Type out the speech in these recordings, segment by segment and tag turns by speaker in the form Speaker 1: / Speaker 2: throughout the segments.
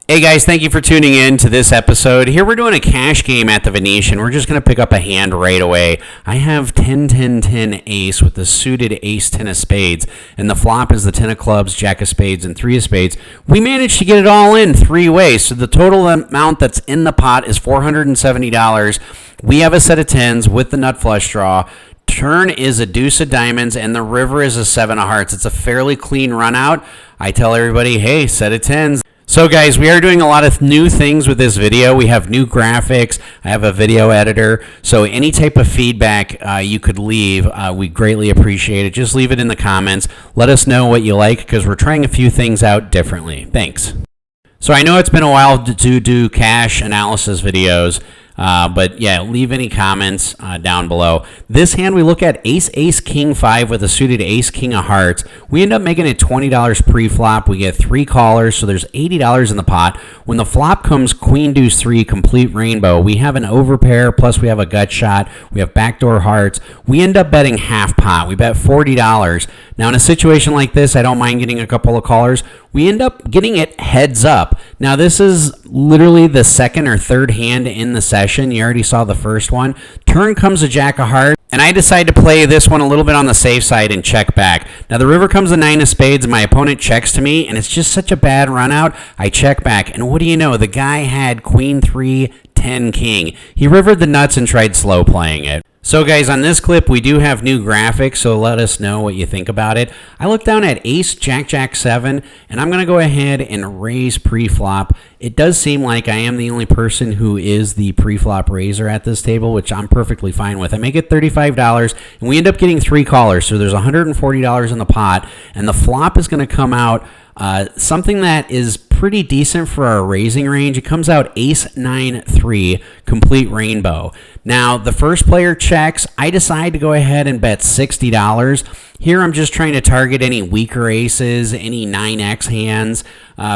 Speaker 1: Hey guys, thank you for tuning in to this episode. Here we're doing a cash game at the Venetian. We're just going to pick up a hand right away. I have 10-10-10 ace with the suited ace 10 of spades, and the flop is the 10 of clubs, jack of spades, and 3 of spades. We managed to get it all in 3 ways, so the total amount that's in the pot is $470. We have a set of 10s with the nut flush draw. Turn is a deuce of diamonds, and the river is a 7 of hearts. It's a fairly clean run out. I tell everybody, hey, set of 10s. So guys, we are doing a lot of new things with this video. We have new graphics. I have a video editor. So any type of feedback you could leave, we greatly appreciate it. Just leave it in the comments. Let us know what you like because we're trying a few things out differently. Thanks. So I know it's been a while to do cash analysis videos. But yeah, leave any comments down below. This hand we look at ace, ace, king 5 with a suited ace, king of hearts. We end up making it $20 pre-flop. We get 3 callers, so there's $80 in the pot. When the flop comes queen deuce 3, complete rainbow, we have an overpair, plus we have a gut shot. We have backdoor hearts. We end up betting half pot. We bet $40. Now in a situation like this, I don't mind getting a couple of callers. We end up getting it heads up. Now this is literally the second or third hand in the session. You already saw the first one. Turn comes a jack of hearts, and I decide to play this one a little bit on the safe side and check back. Now the river comes the 9 of spades, and my opponent checks to me, and it's just such a bad run out. I check back, and what do you know? The guy had queen 3, 10 king. He rivered the nuts and tried slow playing it. So guys, on this clip, we do have new graphics, so let us know what you think about it. I look down at ace, jack, jack 7, and I'm going to go ahead and raise pre-flop. It does seem like I am the only person who is the pre-flop raiser at this table, which I'm perfectly fine with. I make it $35, and we end up getting 3 callers, so there's $140 in the pot, and the flop is going to come out something that is pretty decent for our raising range. It comes out ace 9 3, complete rainbow. Now the first player checks. I decide to go ahead and bet $60. Here I'm just trying to target any weaker aces, any 9x hands.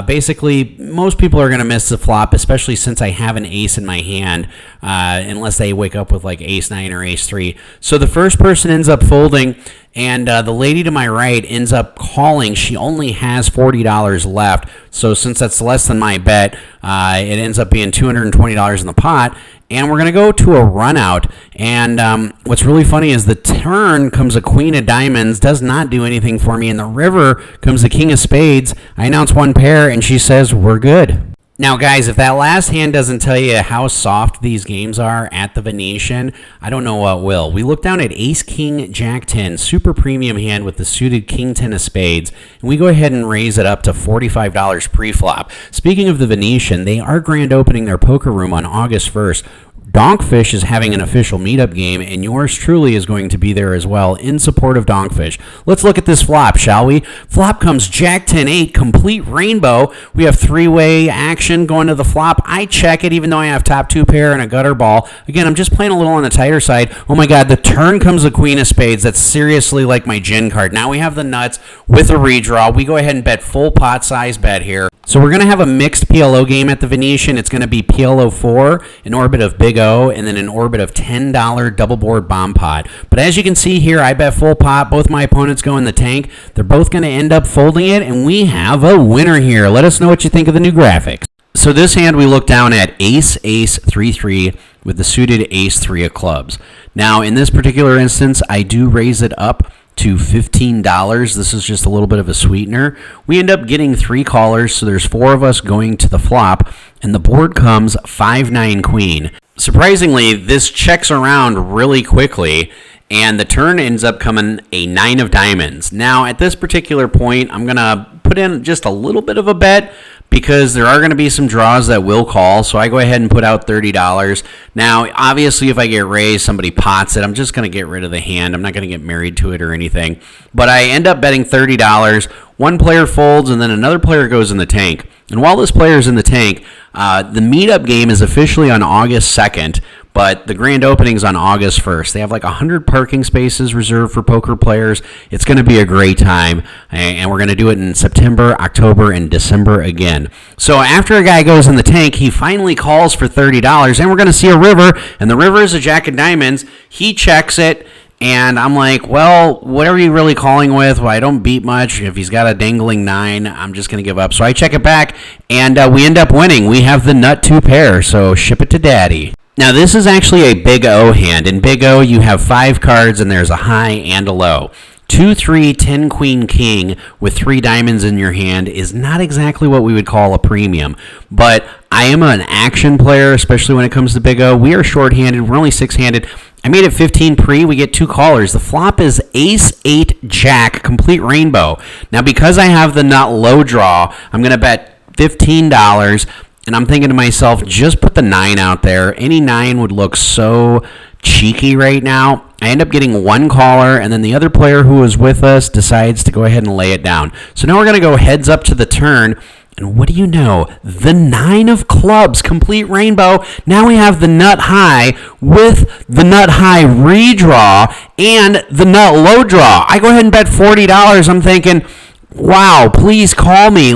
Speaker 1: Basically, most people are going to miss the flop, especially since I have an ace in my hand, unless they wake up with like ace 9 or ace 3. So the first person ends up folding, and the lady to my right ends up calling. She only has $40 left. So since that's less than my bet, it ends up being $220 in the pot. And we're going to go to a run out. And what's really funny is the turn comes a queen of diamonds, does not do anything for me. And the river comes the king of spades. I announce one pair, and she says, we're good. Now, guys, if that last hand doesn't tell you how soft these games are at the Venetian, I don't know what will. We look down at ace, king, jack 10, super premium hand with the suited king 10 of spades, and we go ahead and raise it up to $45 pre-flop. Speaking of the Venetian, they are grand opening their poker room on August 1st. Donkfish is having an official meetup game, and yours truly is going to be there as well in support of Donkfish. Let's look at this flop, shall we? Flop comes jack 10 8, complete rainbow. We have 3-way action going to the flop. I check it even though I have top 2 pair and a gutter ball. Again, I'm just playing a little on the tighter side. Oh my god, the turn comes the queen of spades. That's seriously like my gin card. Now we have the nuts with a redraw. We go ahead and bet full pot size bet here. So we're going to have a mixed PLO game at the Venetian. It's going to be PLO4, an orbit of Big O, and then an orbit of $10 double board bomb pot. But as you can see here, I bet full pot. Both my opponents go in the tank. They're both going to end up folding it, and we have a winner here. Let us know what you think of the new graphics. So this hand, we look down at ace, ace, 3, 3 with the suited ace 3 of clubs. Now, in this particular instance, I do raise it up to $15. This is just a little bit of a sweetener. We end up getting 3 callers, so there's 4 of us going to the flop, and the board comes 5-9 queen. Surprisingly, this checks around really quickly, and the turn ends up coming a 9 of diamonds. Now, at this particular point, I'm going to put in just a little bit of a bet because there are going to be some draws that will call, so I go ahead and put out $30. Now, obviously, if I get raised, somebody pots it, I'm just going to get rid of the hand. I'm not going to get married to it or anything. But I end up betting $30. One player folds, and then another player goes in the tank. And while this player is in the tank, the meetup game is officially on August 2nd, but the grand opening is on August 1st. They have like 100 parking spaces reserved for poker players. It's going to be a great time, and we're going to do it in September, October, and December again. So after a guy goes in the tank, he finally calls for $30, and we're going to see a river, and the river is a jack of diamonds. He checks it, And I'm like, well, what are you really calling with? Well, I don't beat much. If he's got a dangling 9, I'm just going to give up. So I check it back, and we end up winning. We have the nut 2 pair, so ship it to daddy. Now, this is actually a Big O hand. In Big O, you have 5 cards, and there's a high and a low. 2, 3, 10, Queen, King with 3 diamonds in your hand is not exactly what we would call a premium. But I am an action player, especially when it comes to Big O. We are short-handed. We're only 6-handed. I made it 15 pre. We get 2 callers. The flop is Ace, 8, Jack, complete rainbow. Now, because I have the nut low draw, I'm going to bet $15. And I'm thinking to myself, just put the 9 out there. Any 9 would look so cheeky right now. I end up getting 1 caller, and then the other player who was with us decides to go ahead and lay it down. So now we're going to go heads up to the turn. And what do you know? The 9 of clubs, complete rainbow. Now we have the nut high with the nut high redraw and the nut low draw. I go ahead and bet $40. I'm thinking, wow, please call me.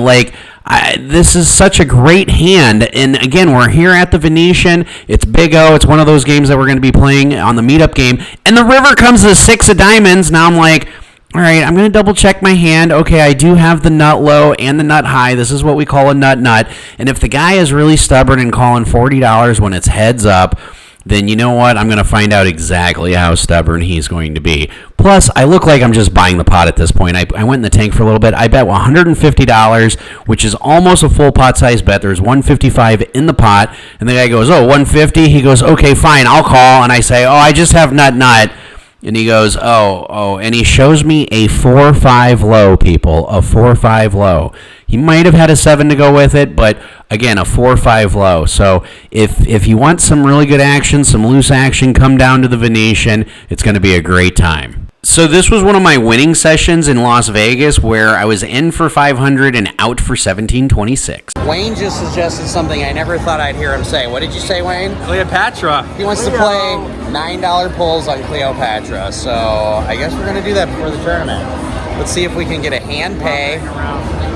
Speaker 1: This is such a great hand. And again, we're here at the Venetian. It's Big O. It's one of those games that we're going to be playing on the meetup game. And the river comes to 6 of diamonds. Now I'm like, all right, I'm going to double check my hand. Okay, I do have the nut low and the nut high. This is what we call a nut. And if the guy is really stubborn and calling $40 when it's heads up, then you know what? I'm going to find out exactly how stubborn he's going to be. Plus, I look like I'm just buying the pot at this point. I went in the tank for a little bit. I bet $150, which is almost a full pot size bet. There's $155 in the pot. And the guy goes, oh, $150? He goes, okay, fine, I'll call. And I say, oh, I just have nut. And he goes, oh, and he shows me a 4-5 low, people, a 4-5 low. He might have had a 7 to go with it, but again, a 4-5 low. So if you want some really good action, some loose action, come down to the Venetian. It's going to be a great time. So this was one of my winning sessions in Las Vegas where I was in for 500 and out for 1726.
Speaker 2: Wayne just suggested something I never thought I'd hear him say. What did you say, Wayne?
Speaker 3: Cleopatra.
Speaker 2: He wants to play $9 pulls on Cleopatra. So I guess we're going to do that before the tournament. Let's see if we can get a hand pay.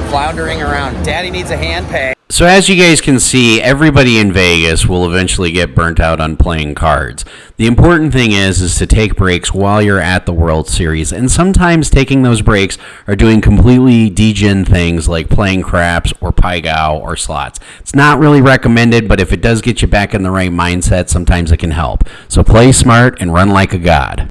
Speaker 2: Floundering around. Daddy needs a hand pay.
Speaker 1: So as you guys can see, everybody in Vegas will eventually get burnt out on playing cards. The important thing is to take breaks while you're at the World Series. And sometimes taking those breaks are doing completely degen things like playing craps or pai gow or slots. It's not really recommended, but if it does get you back in the right mindset, sometimes it can help. So play smart and run like a god.